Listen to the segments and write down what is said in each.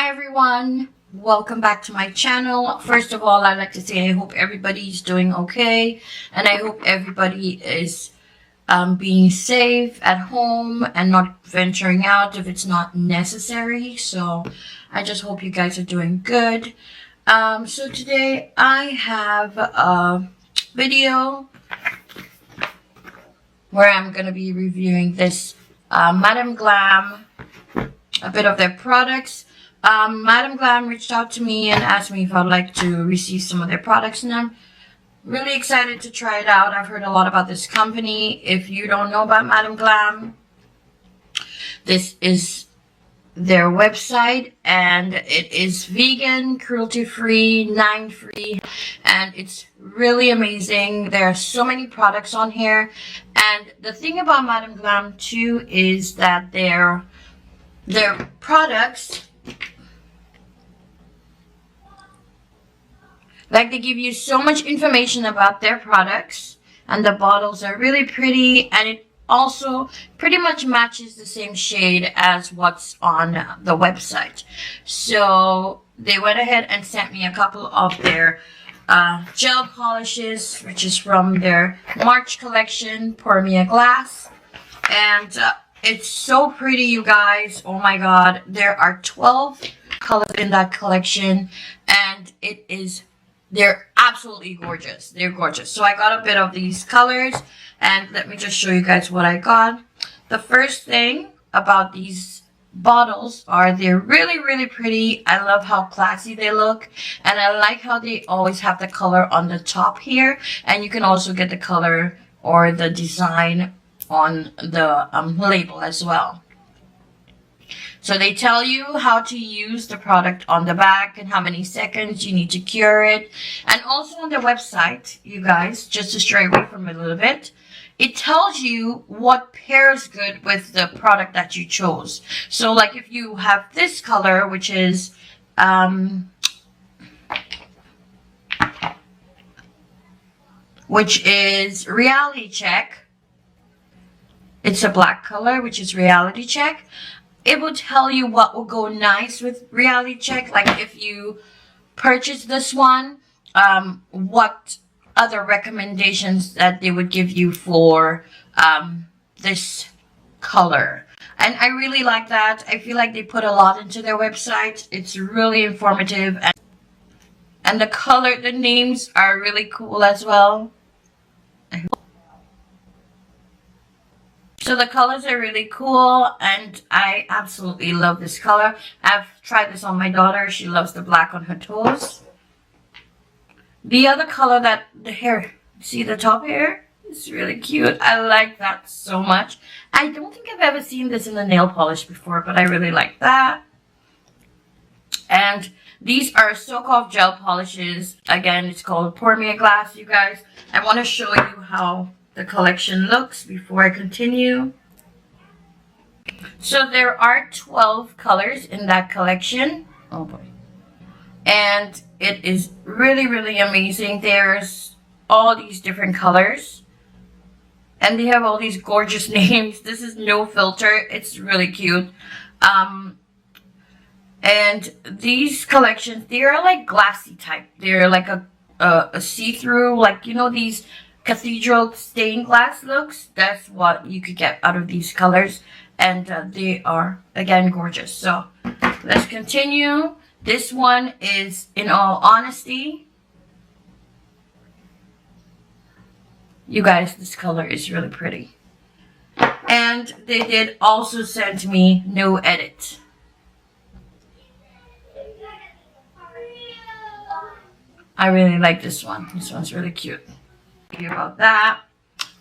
Hi everyone, welcome back to my channel. First of all, I'd like to say I hope everybody's doing okay, and I hope everybody is being safe at home and not venturing out if it's not necessary. So I just hope you guys are doing good. So today I have a video where I'm going to be reviewing this Madam Glam, a bit of their products. Madam Glam reached out to me and asked me if I'd like to receive some of their products, and I'm really excited to try it out. I've heard a lot about this company. If you don't know about Madam Glam, this is their website, and it is vegan, cruelty-free, 9-free, and it's really amazing. There are so many products on here, and the thing about Madam Glam too is that their products, like, they give you so much information about their products, and the bottles are really pretty, and it also pretty much matches the same shade as what's on the website. So they went ahead and sent me a couple of their gel polishes, which is from their March collection, Pour Me a Glass, and it's so pretty, you guys. Oh my god, there are 12 colors in that collection, and they're absolutely gorgeous. They're gorgeous. So I got a bit of these colors, and let me just show you guys what I got. The first thing about these bottles are they're really, really pretty. I love how classy they look, and I like how they always have the color on the top here, and you can also get the color or the design on the label as well. So they tell you how to use the product on the back and how many seconds you need to cure it. And also on their website, you guys, just to stray away from it a little bit, it tells you what pairs good with the product that you chose. So like if you have this color, which is Reality Check. It's a black color, which is Reality Check. It will tell you what will go nice with Reality Check. Like if you purchase this one, what other recommendations that they would give you for this color. And I really like that. I feel like they put a lot into their website. It's really informative. And the names are really cool as well. So the colors are really cool, and I absolutely love this color. I've tried this on my daughter. She loves the black on her toes. The other color that the hair, see the top hair? It's really cute. I like that so much. I don't think I've ever seen this in a nail polish before, but I really like that. And these are soak-off gel polishes. Again, it's called Pour Me a Glass, you guys. I want to show you how the collection looks before I continue. So there are 12 colors in that collection. Oh boy. And it is really, really amazing. There's all these different colors, and they have all these gorgeous names. This is No Filter. It's really cute. And these collections, they are like glassy type. They're like a see-through, like, you know, these cathedral stained glass looks. That's what you could get out of these colors, and they are again gorgeous. So let's continue. This one is In All Honesty. You guys, this color is really pretty. And they did also send me No Edit. I really like this one. This one's really cute. About that.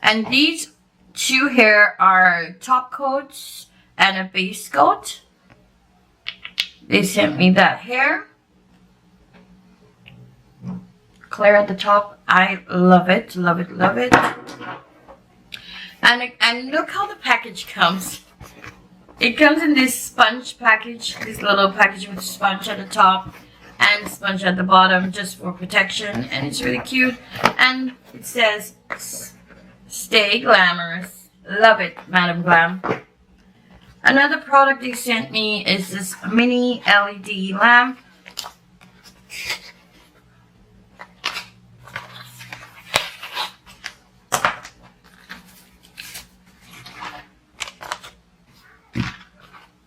And these two here are top coats and a base coat. They sent me that here. Clear at the top. I love it, love it, love it. And look how the package comes. It comes in this sponge package, this little package with sponge at the top and sponge at the bottom, just for protection, and it's really cute. And it says, "Stay glamorous." Love it, Madam Glam. Another product they sent me is this mini LED lamp.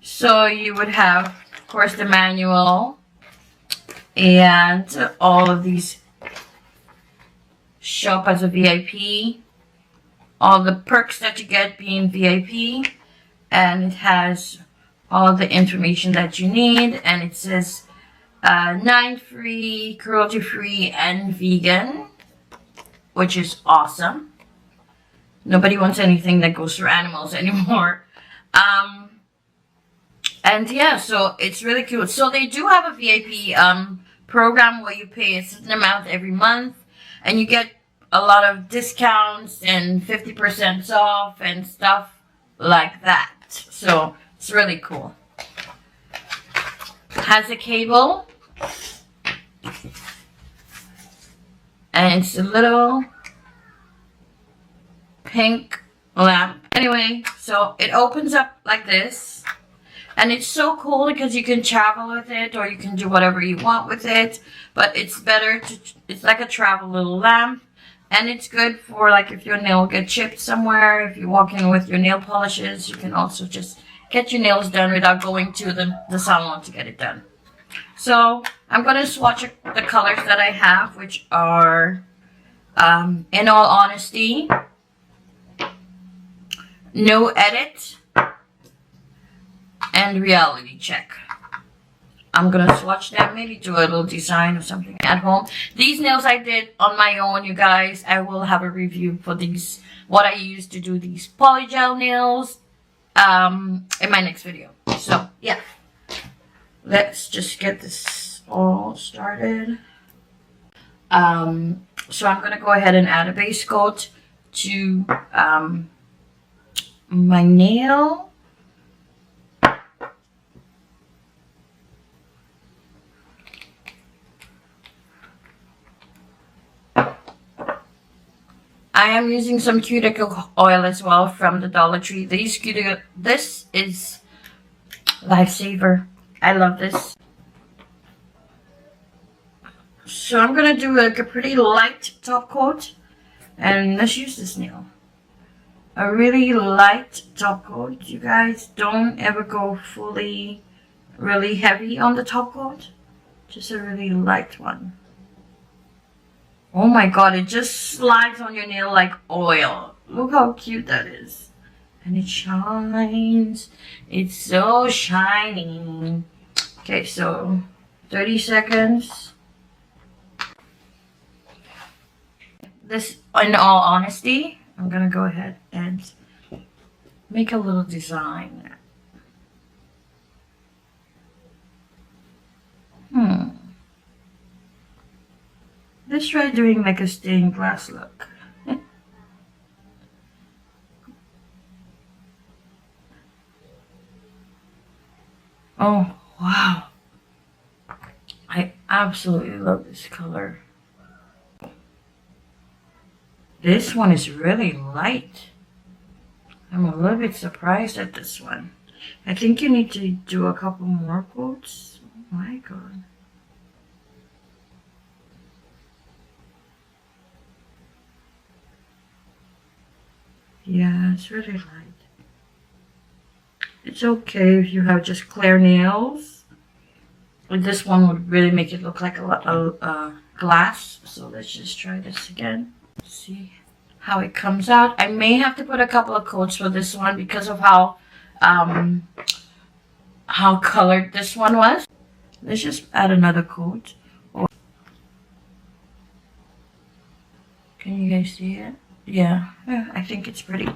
So you would have, of course, the manual and all of these shop as a VIP, all the perks that you get being VIP, and it has all the information that you need, and it says 9 free, cruelty free, and vegan, which is awesome. Nobody wants anything that goes through animals anymore. And yeah, so it's really cool. So they do have a VIP program where you pay a certain amount every month, and you get a lot of discounts and 50% off and stuff like that. So it's really cool. It has a cable, and it's a little pink lamp. Anyway, so it opens up like this. And it's so cool because you can travel with it, or you can do whatever you want with it. But it's better to, it's like a travel little lamp. And it's good for, like, if your nail get chipped somewhere, if you're walking with your nail polishes, you can also just get your nails done without going to the salon to get it done. So I'm going to swatch the colors that I have, which are, In All Honesty, No Edit, and Reality Check. I'm gonna swatch them, maybe do a little design or something at home. These nails I did on my own, you guys. I will have a review for these, what I use to do these polygel nails, in my next video. So yeah, let's just get this all started. So I'm gonna go ahead and add a base coat to my nail. I am using some cuticle oil as well from the Dollar Tree. This is Lifesaver. I love this. So I'm gonna do like a pretty light top coat, and let's use this nail. A really light top coat. You guys, don't ever go fully really heavy on the top coat. Just a really light one. Oh my god, it just slides on your nail like oil. Look how cute that is. And it shines. It's so shiny. Okay, so 30 seconds. This, in all honesty, I'm gonna go ahead and make a little design. Let's try doing like a stained glass look. Oh, wow. I absolutely love this color. This one is really light. I'm a little bit surprised at this one. I think you need to do a couple more coats. Oh my god. Yeah, it's really light. It's okay if you have just clear nails. But this one would really make it look like a glass. So let's just try this again. See how it comes out. I may have to put a couple of coats for this one because of how colored this one was. Let's just add another coat. Can you guys see it? Yeah, I think it's pretty.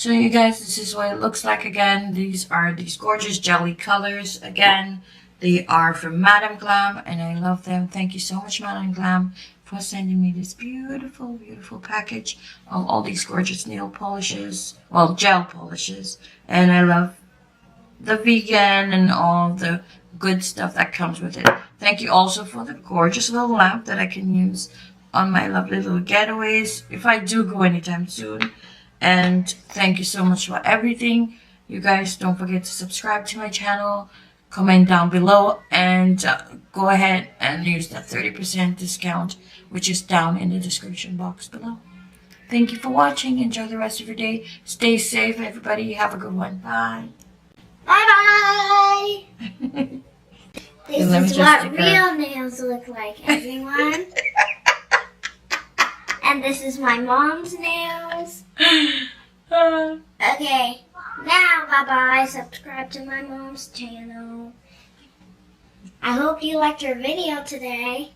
So you guys, this is what it looks like again. These are these gorgeous jelly colors. Again, they are from Madame Glam, and I love them. Thank you so much, Madame Glam, for sending me this beautiful, beautiful package of all these gorgeous nail polishes. Well, gel polishes. And I love the vegan and all the good stuff that comes with it. Thank you also for the gorgeous little lamp that I can use on my lovely little getaways if I do go anytime soon. And thank you so much for everything. You guys, don't forget to subscribe to my channel, comment down below, and go ahead and use that 30% discount, which is down in the description box below. Thank you for watching. Enjoy the rest of your day. Stay safe, everybody. Have a good one. Bye. Bye bye. This is what real nails look like, everyone. And this is my mom's nails. Okay, now bye bye. Subscribe to my mom's channel. I hope you liked her video today.